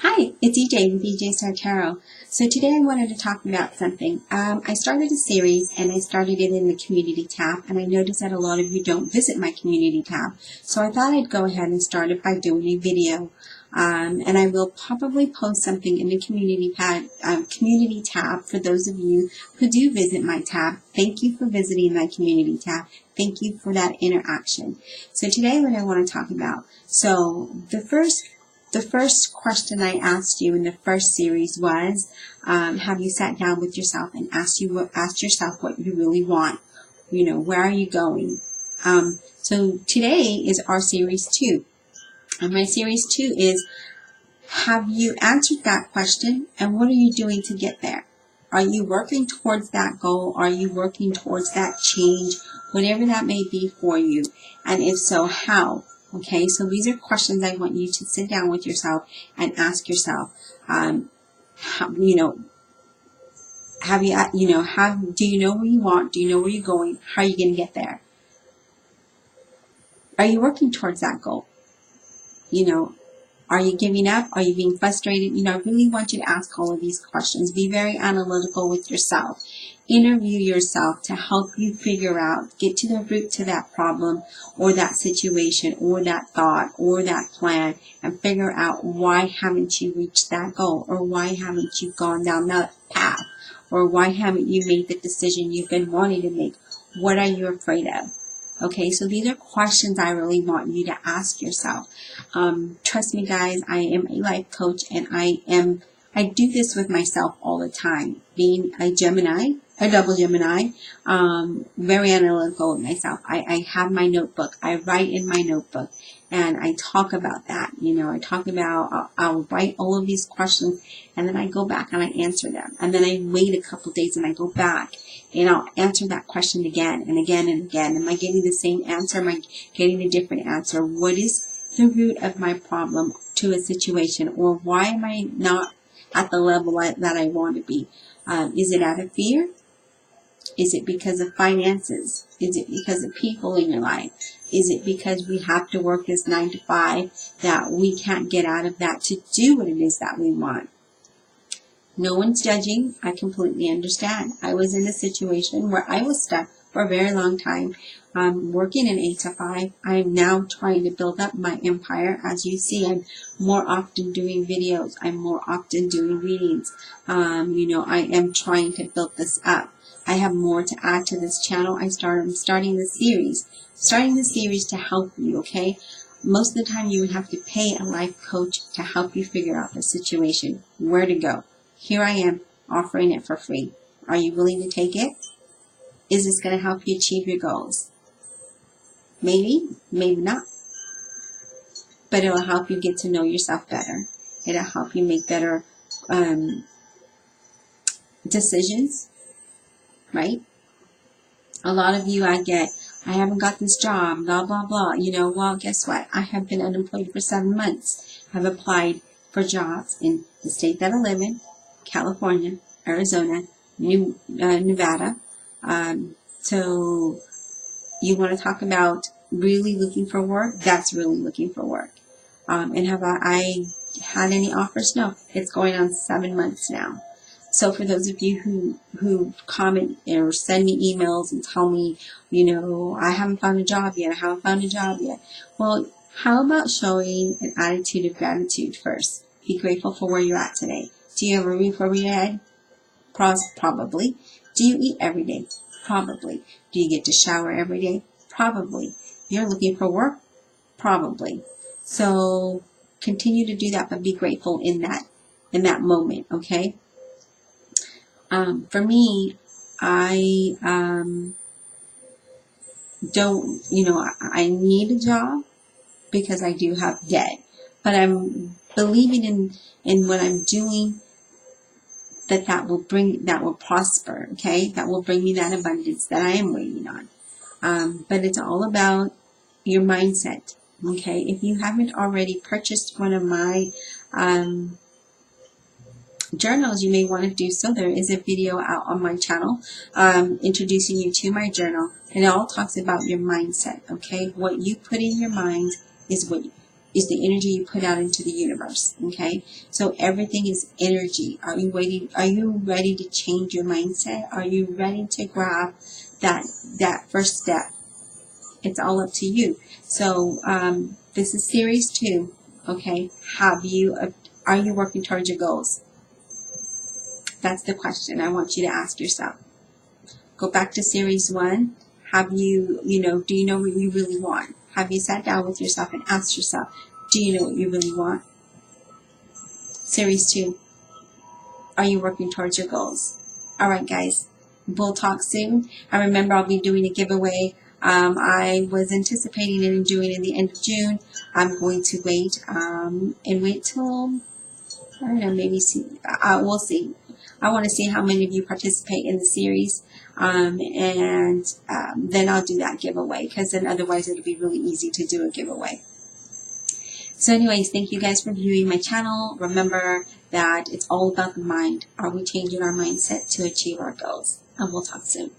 Hi, it's EJ with EJ Star Tarot. So today I wanted to talk about something. I started a series and I started it in the community tab, and I noticed that a lot of you don't visit my community tab. So I thought I'd go ahead and start it by doing a video. And I will probably post something in the community tab for those of you who do visit my tab. Thank you for visiting my community tab. Thank you for that interaction. So today what I want to talk about. So the first question I asked you in the first series was, have you sat down with yourself and asked yourself what you really want? You know, where are you going? So today is our series 2. And my series 2 is, have you answered that question, and what are you doing to get there? Are you working towards that goal? Are you working towards that change? Whatever that may be for you. And if so, how? Okay, so these are questions I want you to sit down with yourself and ask yourself. Do you know where you want? Do you know where you're going? How are you going to get there? Are you working towards that goal? You know, are you giving up? Are you being frustrated? You know, I really want you to ask all of these questions. Be very analytical with yourself. Interview yourself to help you figure out, get to the root to that problem or that situation or that thought or that plan, and figure out why haven't you reached that goal, or why haven't you gone down that path, or why haven't you made the decision you've been wanting to make. What are you afraid of? Okay, so these are questions I really want you to ask yourself. Trust me, guys, I am a life coach, and I do this with myself all the time. Being a double Gemini, very analytical with myself. I have my notebook. I write in my notebook, and I talk about that. You know, I talk about, I'll write all of these questions, and then I go back and I answer them. And then I wait a couple days and I go back and I'll answer that question again and again and again. Am I getting the same answer? Am I getting a different answer? What is the root of my problem to a situation? Or why am I not at the level that I want to be? Is it out of fear? Is it because of finances? Is it because of people in your life? Is it because we have to work this 9 to 5 that we can't get out of that to do what it is that we want? No one's judging. I completely understand. I was in a situation where I was stuck for a very long time, working an 8 to 5. I'm now trying to build up my empire. As you see, I'm more often doing videos. I'm more often doing readings. I am trying to build this up. I have more to add to this channel. I'm starting this series. Starting this series to help you, okay? Most of the time you would have to pay a life coach to help you figure out the situation, where to go. Here I am offering it for free. Are you willing to take it? Is this going to help you achieve your goals? Maybe, maybe not. But it'll help you get to know yourself better. It'll help you make better decisions, right? A lot of you I haven't got this job, blah, blah, blah. You know, well, guess what? I have been unemployed for 7 months. I've applied for jobs in the state that I live in, California, Arizona, Nevada. So you want to talk about really looking for work? That's really looking for work. And have I had any offers? No. It's going on 7 months now. So for those of you who comment or send me emails and tell me, you know, I haven't found a job yet, I haven't found a job yet. Well, how about showing an attitude of gratitude first? Be grateful for where you're at today. Do you have a roof over your head? Probably. Do you eat every day? Probably. Do you get to shower every day? Probably. You're looking for work? Probably. So continue to do that, but be grateful in that moment, okay? For me, I don't, I need a job because I do have debt, but I'm believing in what I'm doing, that will prosper, okay? That will bring me that abundance that I am waiting on. But it's all about your mindset, okay? If you haven't already purchased one of my journals, you may want to do so. There is a video out on my channel introducing you to my journal, and it all talks about your mindset, okay? What you put in your mind is what is the energy you put out into the universe. Okay, so everything is energy. Are you waiting? Are you ready to change your mindset? Are you ready to grab that first step? It's all up to you. So this is series 2. Okay, are you working towards your goals? That's the question I want you to ask yourself. Go back to series 1. Do you know what you really want? Have you sat down with yourself and asked yourself, do you know what you really want? Series 2. Are you working towards your goals? All right, guys. We'll talk soon. And remember, I'll be doing a giveaway. I was anticipating it and doing it in the end of June. I'm going to wait and wait till, I don't know, maybe we'll see. I want to see how many of you participate in the series, and then I'll do that giveaway, because then otherwise it'll be really easy to do a giveaway. So anyways, thank you guys for viewing my channel. Remember that it's all about the mind. Are we changing our mindset to achieve our goals? And we'll talk soon.